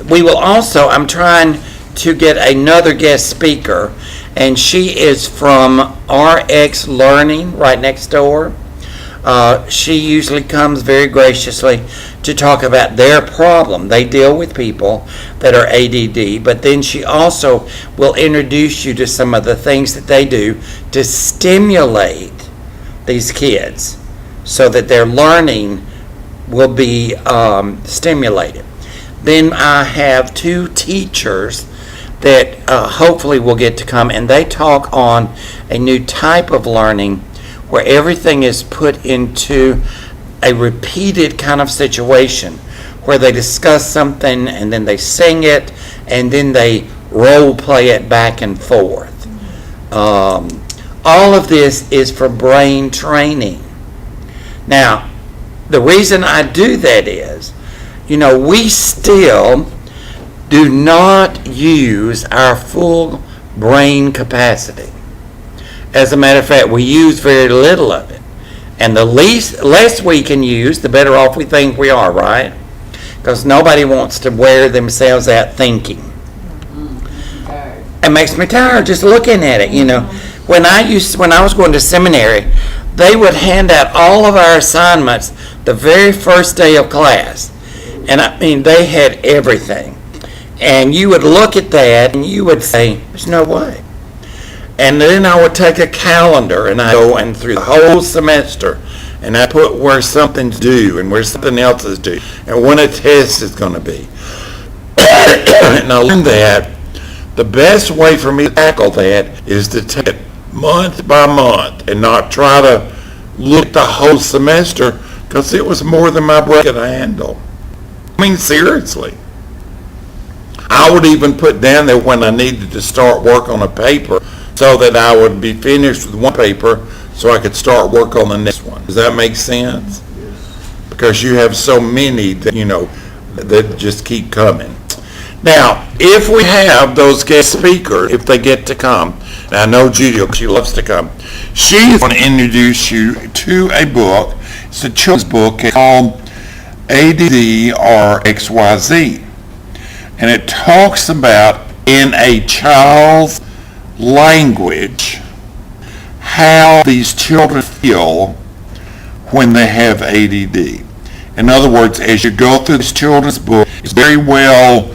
we will also, I'm trying to get another guest speaker, and she is from RX Learning right next door. She usually comes very graciously to talk about their problem. They deal with people that are ADD, but then she also will introduce you to some of the things that they do to stimulate these kids so that their learning will be stimulated. Then I have two teachers that hopefully will get to come, and they talk on a new type of learning where everything is put into a repeated kind of situation where they discuss something and then they sing it and then they role play it back and forth. All of this is for brain training. Now, the reason I do that is, we still do not use our full brain capacity. As a matter of fact, we use very little of it. And the less we can use, the better off we think we are, right? Because nobody wants to wear themselves out thinking. It makes me tired just looking at it, When I was going to seminary, they would hand out all of our assignments the very first day of class. And they had everything. And you would look at that and you would say, there's no way. And then I would take a calendar and I go and through the whole semester and I put where something's due and where something else is due and when a test is going to be. And I learned that the best way for me to tackle that is to take it month by month and not try to look at the whole semester because it was more than my brain could handle. Seriously. I would even put down there when I needed to start work on a paper so that I would be finished with one paper so I could start work on the next one. Does that make sense? Because you have so many that, that just keep coming. Now, if we have those guest speakers, if they get to come, and I know Judy, she loves to come, she's going to introduce you to a book. It's a children's book called ADD or XYZ. And it talks about, in a child's language, how these children feel when they have ADD. In other words, as you go through this children's book, it's very well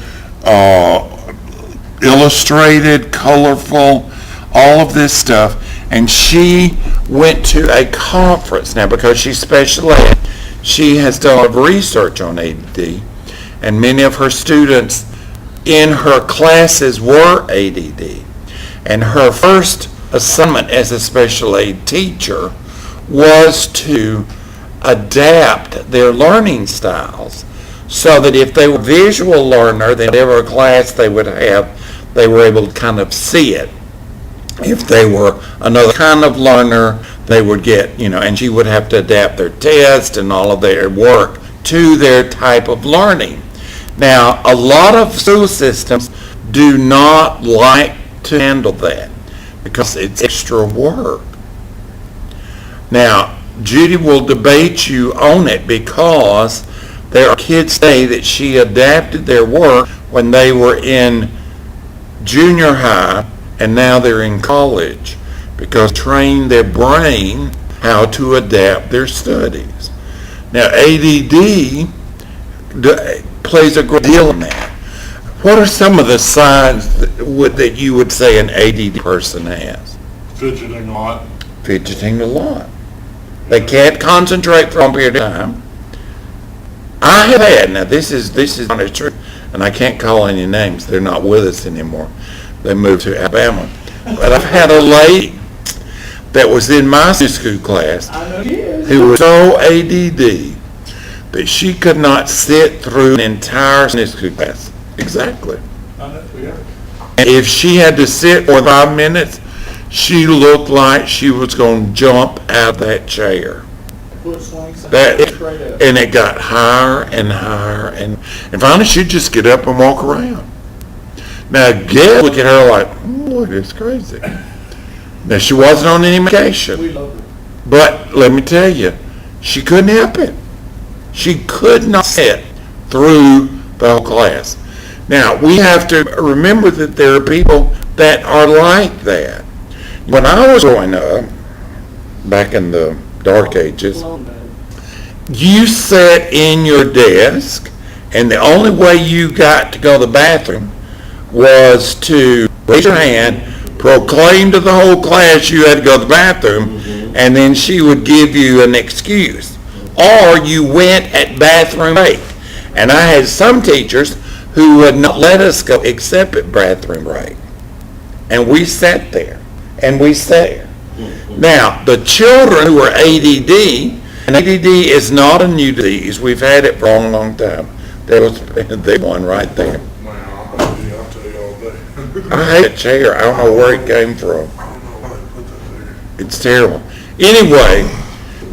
illustrated, colorful, all of this stuff. And she went to a conference. Now, because she's special ed, she has done a lot of research on ADD, and many of her students in her classes were ADD. And her first assignment as a special aid teacher was to adapt their learning styles so that if they were a visual learner, then whatever class they would have, they were able to kind of see it. If they were another kind of learner, they would get, and she would have to adapt their test and all of their work to their type of learning. Now, a lot of school systems do not like to handle that because it's extra work. Now, Judy will debate you on it because there are kids say that she adapted their work when they were in junior high and now they're in college because trained their brain how to adapt their studies. Now, ADD plays a great deal in that. What are some of the signs that you would say an ADD person has? Fidgeting a lot. Fidgeting a lot. They can't concentrate for a period of time. I have had, now this is not true, and I can't call any names. They're not with us anymore. They moved to Alabama. But I've had a lady that was in my school class who was so ADD that she could not sit through an entire school class. Exactly. And if she had to sit for 5 minutes, she looked like she was going to jump out of that chair. And it got higher and higher, and finally she'd just get up and walk around. Now, Gail look at her like, boy, that's crazy. Now, she wasn't on any medication, but let me tell you, she couldn't help it. She could not sit through the whole class. Now, we have to remember that there are people that are like that. When I was growing up, back in the dark ages, you sat in your desk, and the only way you got to go to the bathroom was to raise your hand, proclaim to the whole class you had to go to the bathroom, and then she would give you an excuse. Or you went at bathroom break. And I had some teachers who would not let us go except at bathroom break. And we sat there, and we sat there. Now, the children who are ADD, and ADD is not a new disease. We've had it for a long, long time. There was the one right there. I'll tell you all day. I hate that chair. I don't know where it came from. It's terrible. Anyway,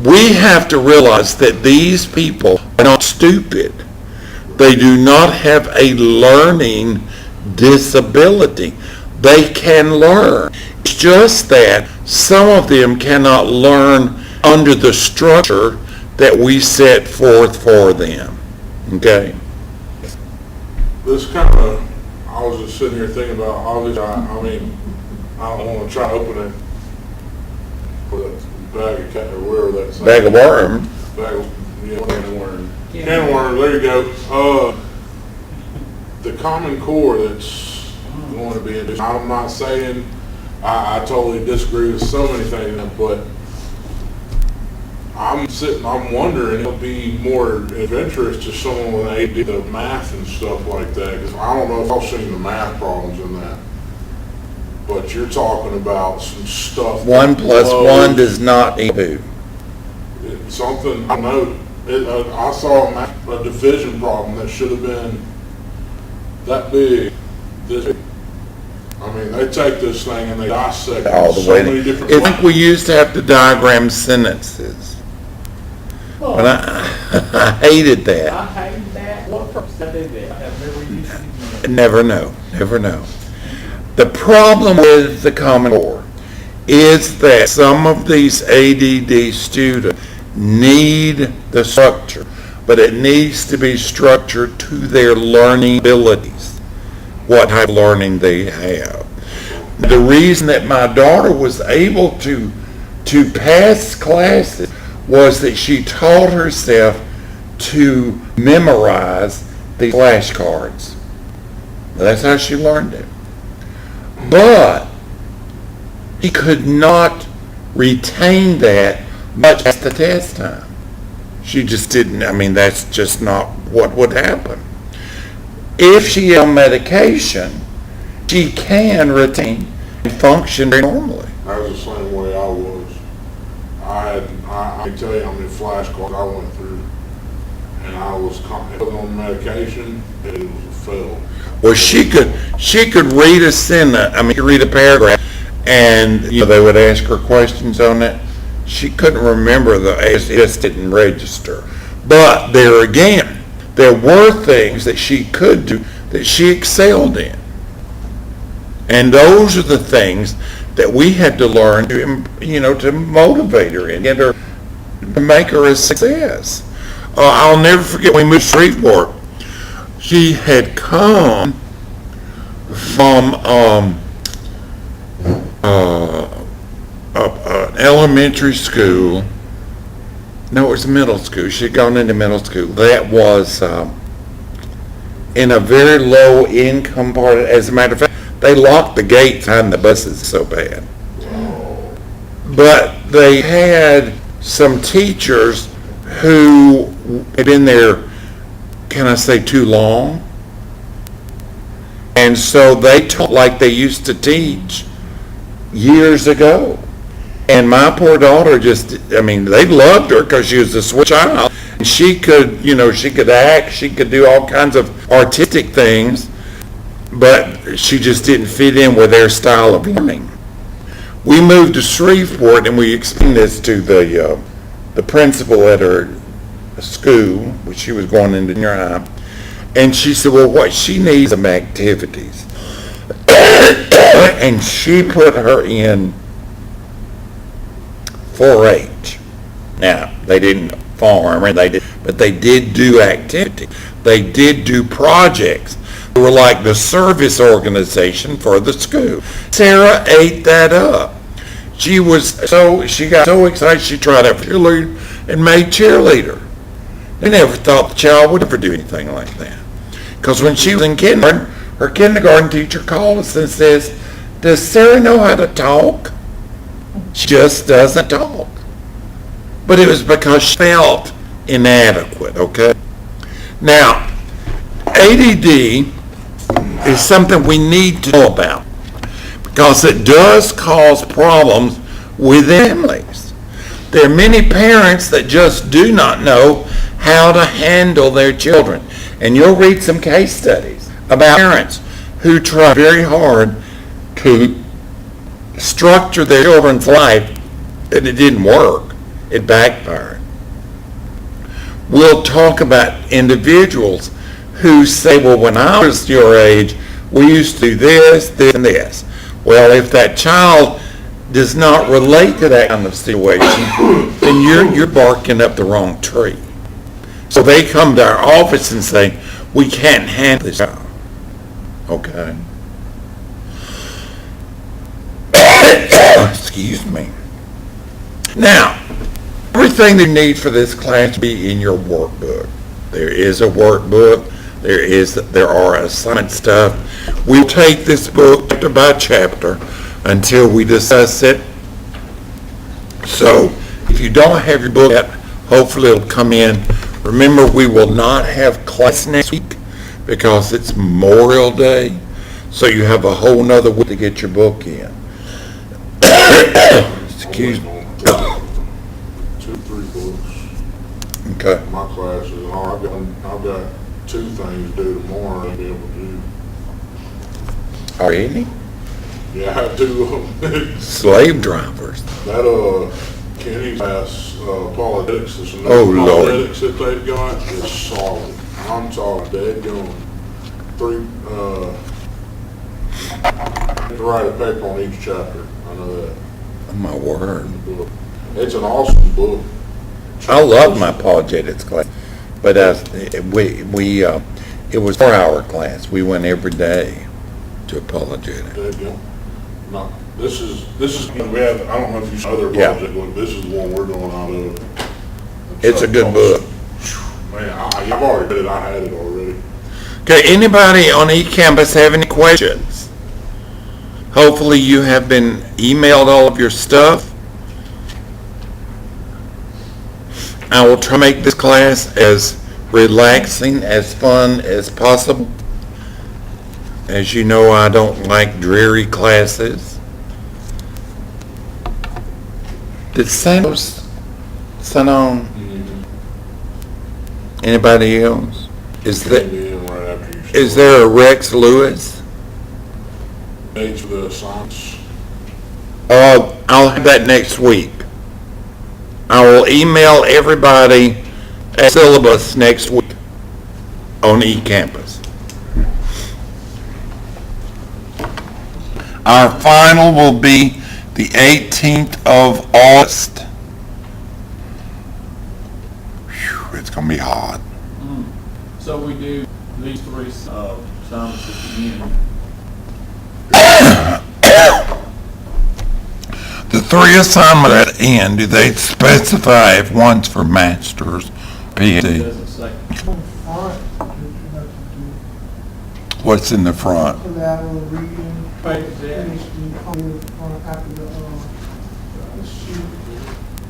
we have to realize that these people are not stupid. They do not have a learning disability. They can learn. It's just that some of them cannot learn under the structure that we set forth for them. Okay? This kind of, I was just sitting here thinking about all these, I mean, I don't want to try to open it for that bag of cat, or whatever that's. Bag of worm. Bag of, yeah, can of worm. Can of worm, there you go. The Common Core that's going to be, I'm not saying, I totally disagree with so many things, but I'm wondering, it'll be more adventurous to someone with AD, the math and stuff like that, because I don't know if I've seen the math problems in that. But you're talking about some stuff. 1 plus 1 does not equal 2. Something, I know, I saw a division problem that should have been that big, this big. I mean, they take this thing and they dissect All it the so way. many different I ways. think we used to have to diagram sentences. But I hated that. I hate that. What purpose did they do? I've never used it. Never know. Never know. The problem with the Common Core is that some of these ADD students need the structure, but it needs to be structured to their learning abilities, what type of learning they have. The reason that my daughter was able to pass classes was that she taught herself to memorize the flashcards. That's how she learned it. But he could not retain that much past the test time. She just didn't. I mean, that's just not what would happen. If she is on medication, she can retain and function very normally. That was the same way I was. I can tell you how many flashcards I went through, and I was on medication, and it was a fail. Well, she could read a sentence. I mean, read a paragraph, and they would ask her questions on it. She couldn't remember it just didn't register. But there again, there were things that she could do that she excelled in, and those are the things that we had to learn to motivate her and get her to make her a success. I'll never forget when we moved to Shreveport. She had come from an elementary school. No, it was middle school. She had gone into middle school. That was in a very low income part. As a matter of fact, they locked the gates behind the buses so bad. But they had some teachers who had been there, can I say, too long? And so they taught like they used to teach years ago. And my poor daughter they loved her because she was a sweet child. And she could, she could act, she could do all kinds of artistic things, but she just didn't fit in with their style of learning. We moved to Shreveport, and we explained this to the principal at her school, which she was going into junior high, and she said, well, what she needs some activities. And she put her in 4-H. Now, they didn't farm, but they did do activity. They did do projects. They were like the service organization for the school. Sarah ate that up. She got so excited she tried out for cheerleader and made cheerleader. They never thought the child would ever do anything like that. Because when she was in kindergarten, her kindergarten teacher called us and says, "Does Sarah know how to talk?" She just doesn't talk. But it was because she felt inadequate, okay? Now, ADD is something we need to know about because it does cause problems with families. There are many parents that just do not know how to handle their children. And you'll read some case studies about parents who try very hard to structure their children's life and it didn't work. It backfired. We'll talk about individuals who say, well, when I was your age, we used to do this, this, and this. Well, if that child does not relate to that kind of situation, then you're barking up the wrong tree. So they come to our office and say, we can't handle this child. Okay. Excuse me. Now, everything you need for this class to be in your workbook. There is a workbook. There are assignment stuff. We'll take this book chapter by chapter until we discuss it. So if you don't have your book yet, hopefully it'll come in. Remember, we will not have class next week because it's Memorial Day. So you have a whole nother week to get your book in. Excuse me. 2, 3 books. Okay. My classes, and all, I've got 2 things to do tomorrow I'll be able to do. Already? Yeah, I have 2 of them. Slave drivers. That, Kenny's class, apologetics, this Oh, Lord. apologetics that they've got is solid. I'm talking dead going. 3, to write a paper on each chapter. I know that. Oh, my word. Book. It's an awesome book. I love my apologetics class, but it was 4-hour class. We went every day to apologetics. Dead going. No, this is, we have, I don't know if you saw other Yeah. project, but this is the one we're doing out of. It's a good book. Man, I've already read it, I had it already. Okay, anybody on eCampus have any questions? Hopefully you have been emailed all of your stuff. I will try to make this class as relaxing, as fun as possible. As you know, I don't like dreary classes. Did Santos sign on? Anybody else? Is Came in right after you is started. there a Rex Lewis? Dates for the science. I'll have that next week. I will email everybody a syllabus next week on eCampus. Our final will be the 18th of August. Whew, it's going to be hot. So we do these 3 assignments at the end. The 3 assignments at the end, do they specify if one's for master's, It PhD? doesn't say. front, that you have to What's in the front? do collateral reading, Page that. finish the after the sheet.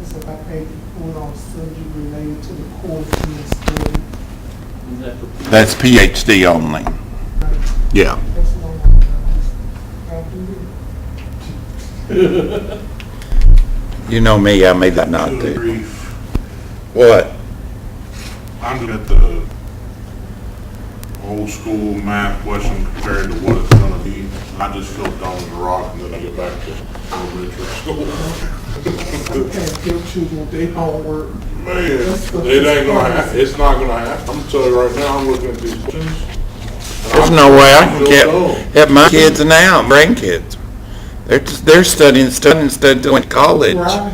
It's about page report on subject related to the course being studied. Is that for? That's PhD only. Yeah. That's the one I do it. You know me, I may not Good do. grief. What? I'm looking at the old school math question compared to what it's gonna be. I just feel dumb as a rock and then I get back to elementary school. Can't give children their homework. Man, it ain't gonna happen, it's not gonna happen. I'm telling you right now, I'm looking at these questions. and There's I'm- no way I feel can dumb. help my kids now, grandkids. They're studying instead of going to college. Right.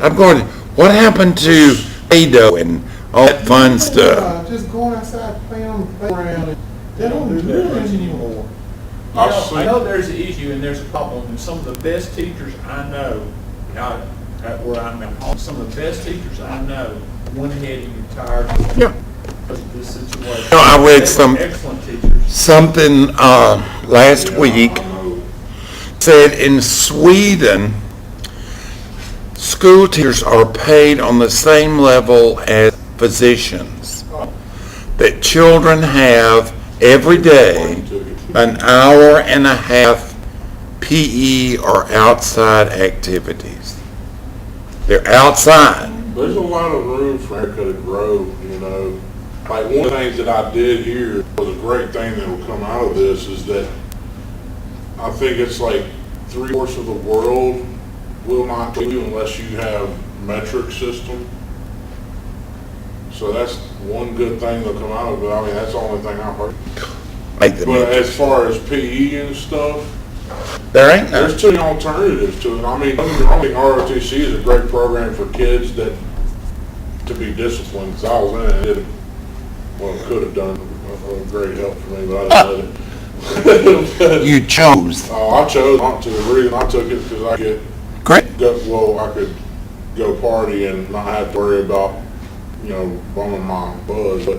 I'm going, what happened to Play-Doh and all that fun stuff? Just going outside, playing on the playground, and They don't do that anymore. I've I seen, know there's an issue and there's a problem, and some of the best teachers I know, out at where I'm at, some of the best teachers I know went ahead and retired Yeah. because of this situation. No, I read They were some- excellent teachers. Something, last week said in Sweden, school teachers are paid on the same level as physicians. That children have every day an hour and a half PE or outside activities. They're outside. there's a lot of room for America to grow, you know. Like, one of the things that I did here was a great thing that will come out of this is that I think it's like 3/4 of the world will not do you unless you have metric system. So that's one good thing that'll come out of it. I mean, that's the only thing I've heard. Make them. But as far as PE and stuff, There ain't no. there's too many alternatives to it. I mean, don't get me wrong, I think ROTC is a great program for kids that, to be disciplined, because I was in it, it, well, it could have done a great help for me, but I didn't let it. You chose. I chose not to. The reason I took it because I could Great. I could go party and not have to worry about, you know, bumming my buzz, but,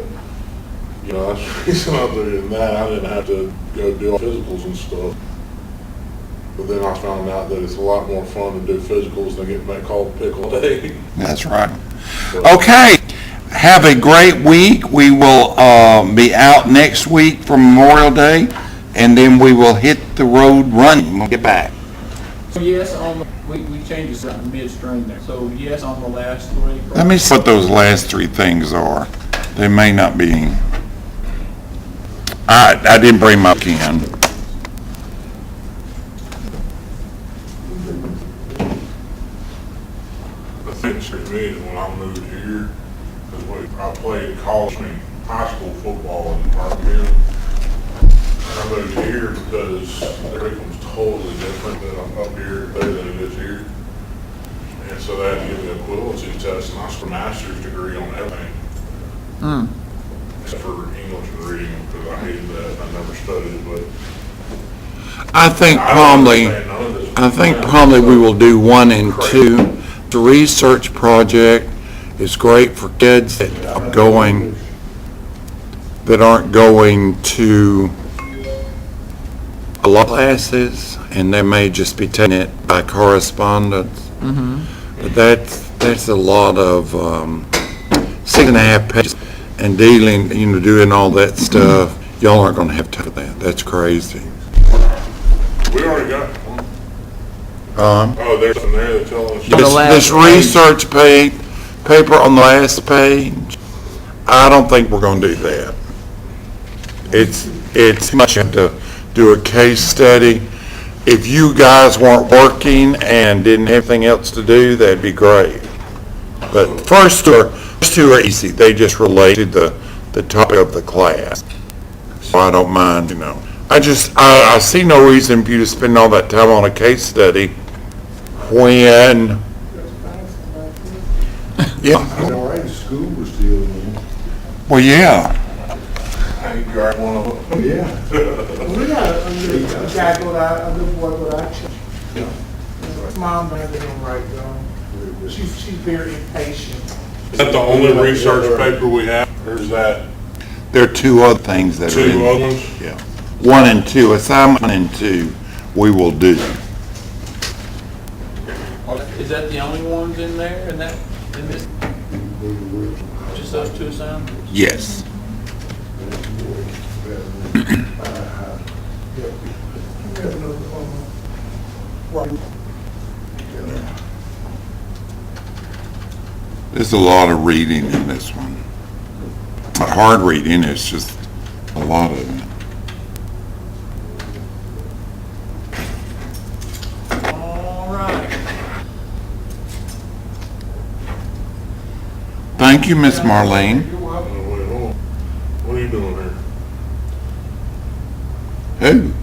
you know, that's the reason other than that, I didn't have to go do physicals and stuff. But then I found out that it's a lot more fun to do physicals than get back called pickle day. That's right. Okay, have a great week. We will be out next week for Memorial Day, and then we will hit the road running. We'll get back. So yes, on the, we changed this out midstream there. So yes, on the last three. Let me see what those last three things are. They may not be. I didn't bring my pen. The thing that struck me is when I moved here, because I played college, high school football in Birmingham. I moved here because the curriculum's totally different than up here, better than it is here. And so they had to give me an equivalency test, and I got a master's degree on everything. Except for English and reading, because I hated that, I never studied it, but I think I don't probably, understand none of this. I think probably we will do 1 and 2. The research project is great for kids that aren't going to a lot of classes, and they may just be taking it by correspondence. But that's a lot of 6.5 pages and dealing, doing all that stuff. Y'all aren't gonna have time for that. That's crazy. We already got one. Um, Oh, there's something there that tells us. This research paper on the last page, I don't think we're gonna do that. It's much you have to do a case study. If you guys weren't working and didn't have anything else to do, that'd be great. But first two are easy. They just relate to the topic of the class. So I don't mind, I see no reason for you to spend all that time on a case study when, yeah, All right, school was still in. well, yeah. I think you're one of them. Yeah. We got a guy go to, a good boy go to our church. His mom doesn't get him right, though. She's very impatient. Is that the only research paper we have, or is that There are two other things that are in. two other ones? Yeah. 1 and 2, assignment 1 and 2, we will do. Is that the only ones in there, in this, just those two assignments? Yes. We have another, right. There's a lot of reading in this one. It's not hard reading, it's just a lot of it. All right. Thank you, Miss Marlene. You're welcome. Wait, hold on. What are you doing here? Who?